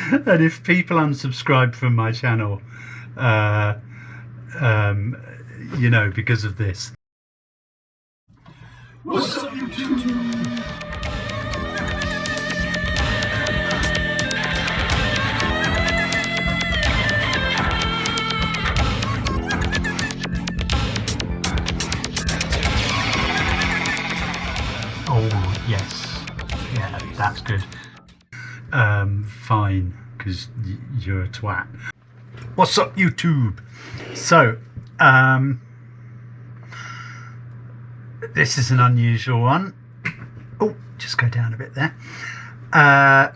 And if people unsubscribe from my channel, uh, you know, because of this. What's up, YouTube? Oh, yes. Yeah, that's good. Fine, because you're a twat. What's up, YouTube? So, this is an unusual one. Oh, just go down a bit there. I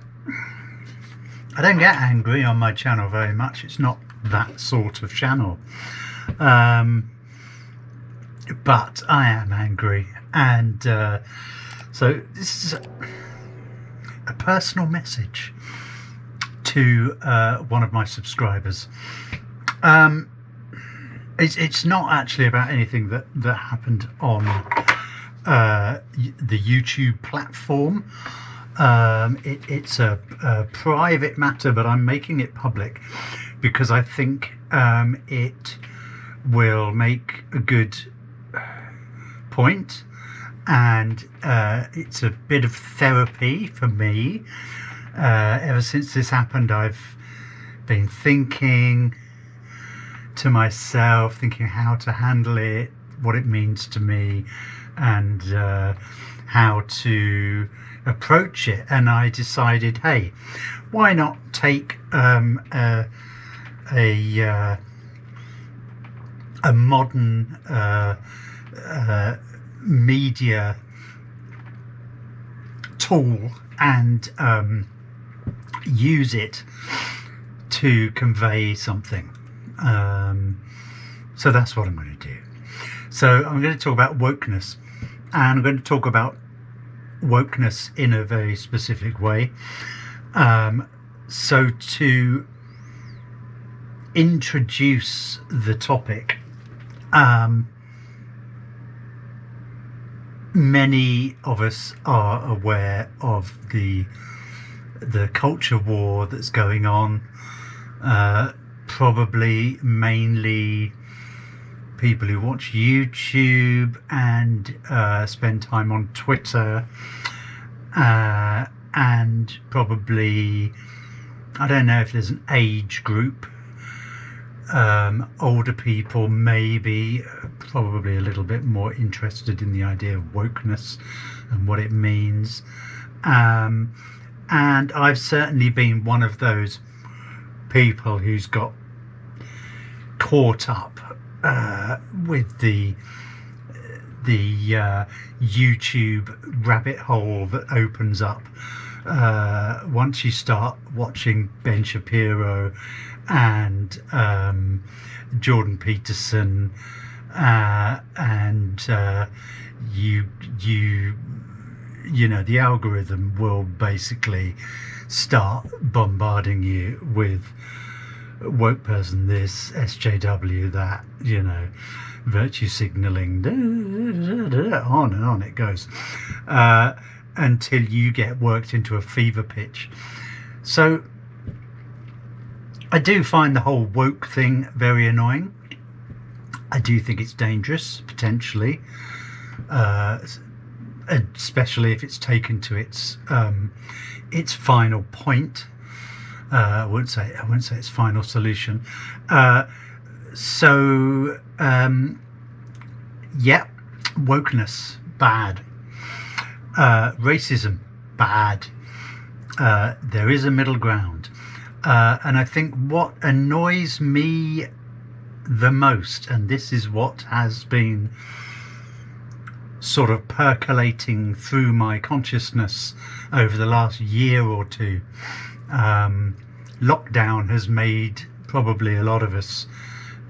don't get angry on my channel very much. It's not that sort of channel. But I am angry, and so this is a personal message to one of my subscribers. It's not actually about anything that happened on the YouTube platform. It's a private matter, but I'm making it public because I think it will make a good point, and it's a bit of therapy for me. Ever since this happened, I've been thinking to myself, thinking how to handle it, what it means to me, and how to approach it. And I decided, hey, why not take a modern media tool and use it to convey something. So that's what I'm going to do. So I'm going to talk about wokeness, and I'm going to talk about wokeness in a very specific way. So to introduce the topic, many of us are aware of the culture war that's going on. Probably mainly people who watch YouTube and spend time on Twitter, and probably, I don't know if there's an age group, older people maybe, probably a little bit more interested in the idea of wokeness and what it means. And I've certainly been one of those people who's got caught up with the YouTube rabbit hole that opens up once you start watching Ben Shapiro and Jordan Peterson, and you know, the algorithm will basically start bombarding you with woke person this, SJW that, you know, virtue signaling, on and on it goes, until you get worked into a fever pitch. So I do find the whole woke thing very annoying. I do think it's dangerous, potentially, especially if it's taken to its final point. I wouldn't say its final solution. Yeah, wokeness, bad. Racism, bad. There is a middle ground. And I think what annoys me the most, and this is what has been sort of percolating through my consciousness over the last year or two, lockdown has made probably a lot of us,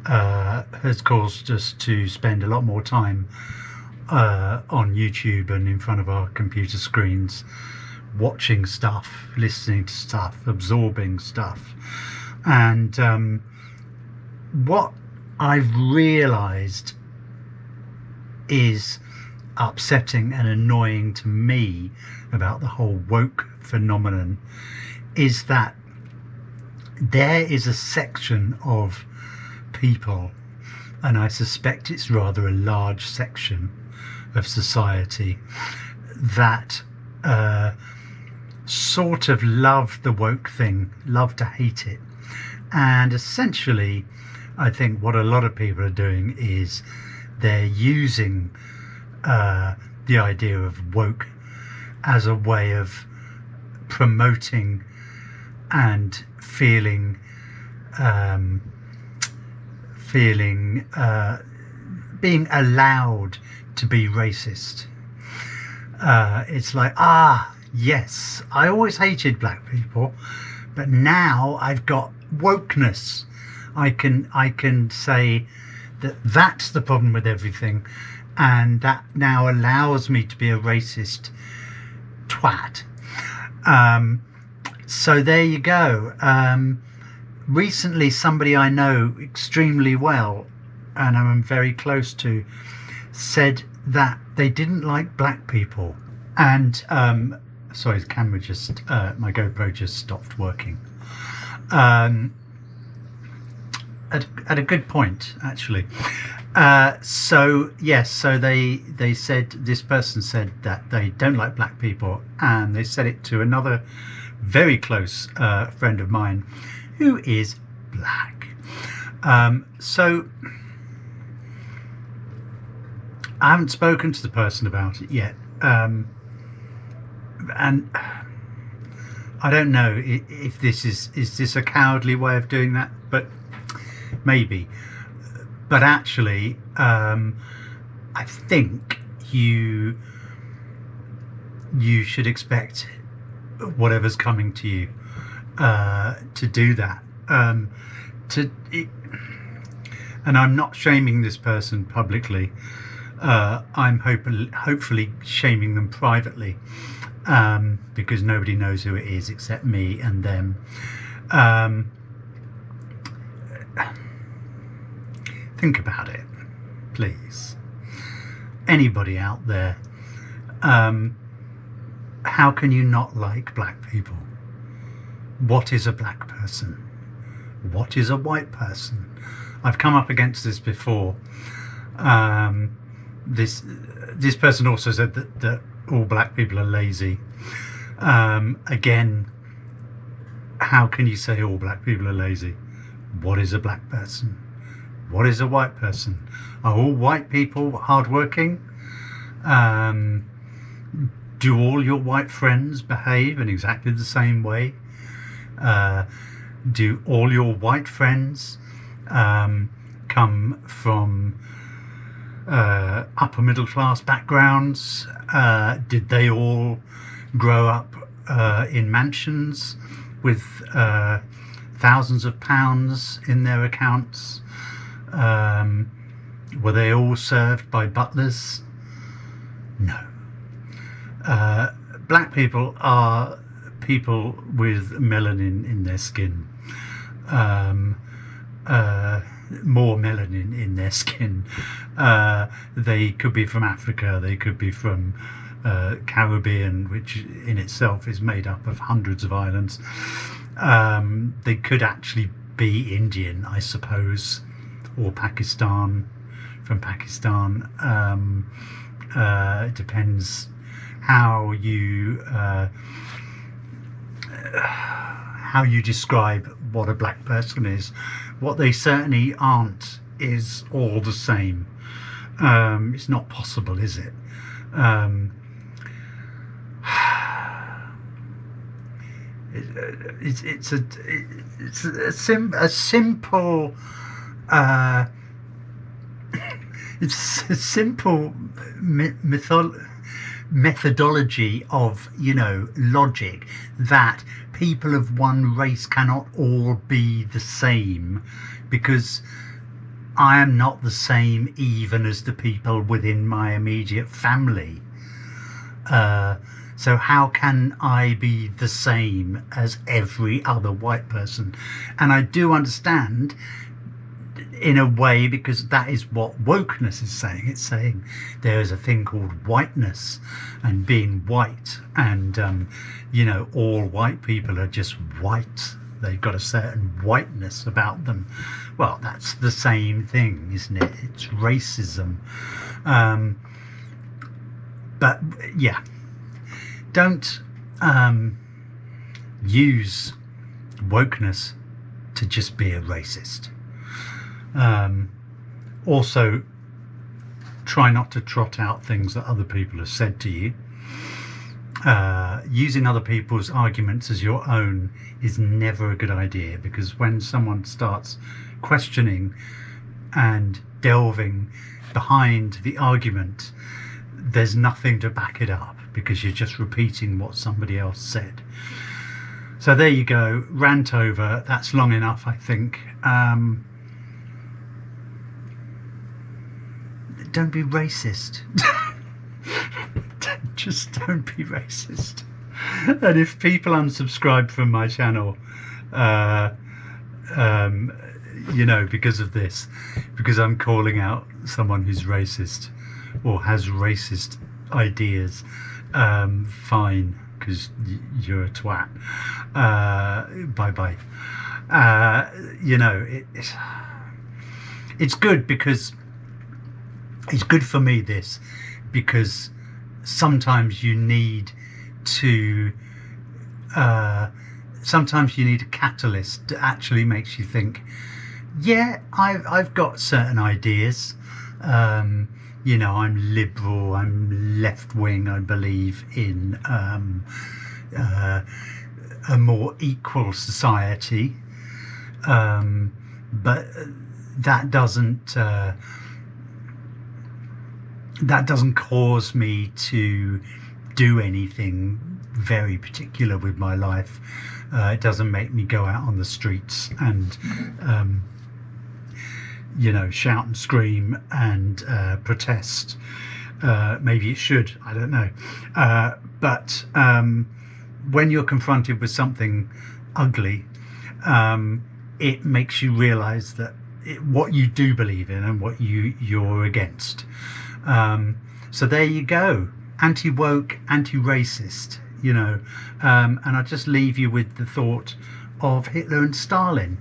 has caused us to spend a lot more time on YouTube and in front of our computer screens, watching stuff, listening to stuff, absorbing stuff. And what I've realized is upsetting and annoying to me about the whole woke phenomenon is that there is a section of people, and I suspect it's rather a large section of society, that sort of love the woke thing, love to hate it. And essentially, I think what a lot of people are doing is they're using the idea of woke as a way of promoting and feeling being allowed to be racist. It's like, yes, I always hated black people, but now I've got wokeness. I can say that that's the problem with everything, and that now allows me to be a racist twat. So there you go. Recently, somebody I know extremely well, and I'm very close to, said that they didn't like black people. And sorry, the camera just, my GoPro just stopped working. At a good point, actually. So yes, so they said, this person said that they don't like black people, and they said it to another very close friend of mine who is black. So I haven't spoken to the person about it yet, and I don't know if this is this a cowardly way of doing that, but maybe. But actually, I think you should expect whatever's coming to you to do that. And I'm not shaming this person publicly. I'm hopefully shaming them privately, because nobody knows who it is except me and them. Think about it, please. Anybody out there, how can you not like black people? What is a black person? What is a white person? I've come up against this before. This person also said that all black people are lazy. Again, how can you say all black people are lazy? What is a black person? What is a white person? Are all white people hardworking? Do all your white friends behave in exactly the same way? Do all your white friends come from upper middle class backgrounds? Did they all grow up in mansions with thousands of pounds in their accounts? Were they all served by butlers? No. Black people are people with melanin in their skin, more melanin in their skin. They could be from Africa, they could be from Caribbean, which in itself is made up of hundreds of islands. They could actually be Indian, I suppose, or Pakistan, from Pakistan. It depends how you describe what a black person is. What they certainly aren't is all the same. It's not possible, is it? It's a simple it's a simple methodology of, logic, that people of one race cannot all be the same, because I am not the same even as the people within my immediate family. So how can I be the same as every other white person? And I do understand, in a way, because that is what wokeness is saying. It's saying there is a thing called whiteness and being white, and all white people are just white. they've got a certain whiteness about them. Well, that's the same thing, isn't it? It's racism. But yeah, don't use wokeness to just be a racist. Also, try not to trot out things that other people have said to you. Using other people's arguments as your own is never a good idea, because when someone starts questioning and delving behind the argument, there's nothing to back it up, because you're just repeating what somebody else said. So there you go, rant over. That's long enough, I think. Don't be racist. Just don't be racist. And if people unsubscribe from my channel, because of this, because I'm calling out someone who's racist or has racist ideas, fine, because you're a twat. Bye bye. It's good, because it's good for me, this, because sometimes you need to sometimes you need a catalyst that actually makes you think, yeah, I've got certain ideas. I'm liberal, I'm left wing, I believe in a more equal society, but that doesn't cause me to do anything very particular with my life. It doesn't make me go out on the streets and shout and scream and protest. Maybe it should, I don't know. But when you're confronted with something ugly, it makes you realize that what you do believe in and what you're against. So there you go, anti-woke, anti-racist, and I just leave you with the thought of Hitler and Stalin,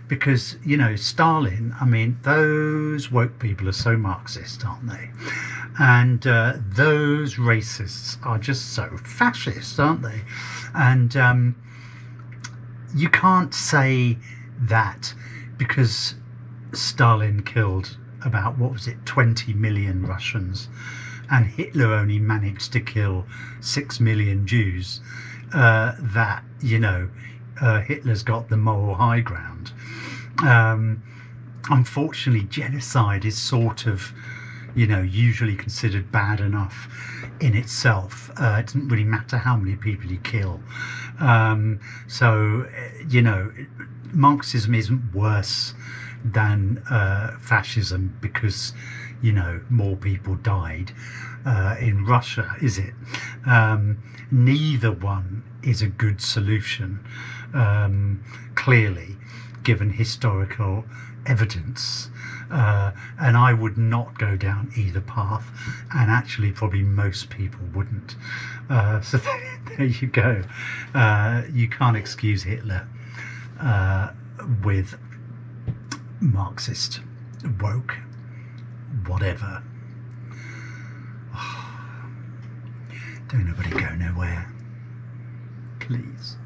because Stalin, those woke people are so Marxist, aren't they? And those racists are just so fascist, aren't they? And you can't say that because Stalin killed about, 20 million Russians, and Hitler only managed to kill 6 million Jews, that Hitler's got the moral high ground. Unfortunately, genocide is sort of usually considered bad enough in itself. It doesn't really matter how many people you kill. Marxism isn't worse than fascism because more people died in Russia, is it? Neither one is a good solution, clearly, given historical evidence, and I would not go down either path, and actually probably most people wouldn't. So there you go. You can't excuse Hitler with Marxist, woke, whatever. Don't nobody go nowhere, please.